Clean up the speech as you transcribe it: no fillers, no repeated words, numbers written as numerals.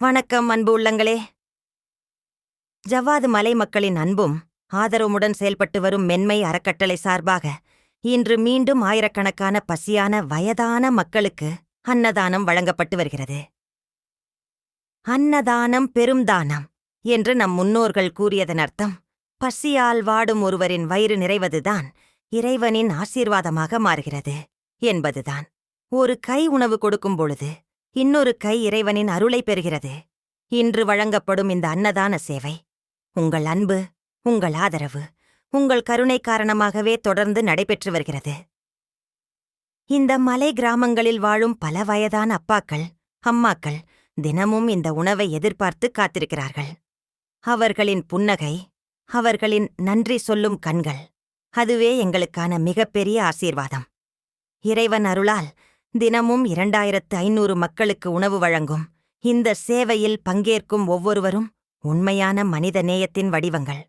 வணக்கம் அன்பு உள்ளங்களே. ஜவ்வாது மலை மக்களின் அன்பும் ஆதரவுடன் செயல்பட்டு வரும் மென்மை அறக்கட்டளை சார்பாக இன்று மீண்டும் ஆயிரக்கணக்கான பசியான வயதான மக்களுக்கு அன்னதானம் வழங்கப்பட்டு வருகிறது. அன்னதானம் பெரும் தானம் என்று நம் முன்னோர்கள் கூறியதன் அர்த்தம், பசியால் வாடும் ஒருவரின் வயிறு நிறைவதுதான் இறைவனின் ஆசீர்வாதமாக மாறுகிறது என்பதுதான். ஒரு கை உணவு கொடுக்கும் பொழுது இன்னொரு கை இறைவனின் அருளை பெறுகிறது. இன்று வழங்கப்படும் இந்த அன்னதான சேவை உங்கள் அன்பு, உங்கள் ஆதரவு, உங்கள் கருணை காரணமாகவே தொடர்ந்து நடைபெற்று வருகிறது. இந்த மலை கிராமங்களில் வாழும் பல வயதான அப்பாக்கள், அம்மாக்கள் தினமும் இந்த உணவை எதிர்பார்த்து காத்திருக்கிறார்கள். அவர்களின் புன்னகை, அவர்களின் நன்றி சொல்லும் கண்கள், அதுவே எங்களுக்கான மிகப்பெரிய ஆசீர்வாதம். இறைவன் அருளால் தினமும் 2500 மக்களுக்கு உணவு வழங்கும் இந்த சேவையில் பங்கேற்கும் ஒவ்வொருவரும் உண்மையான மனித நேயத்தின் வடிவங்கள்.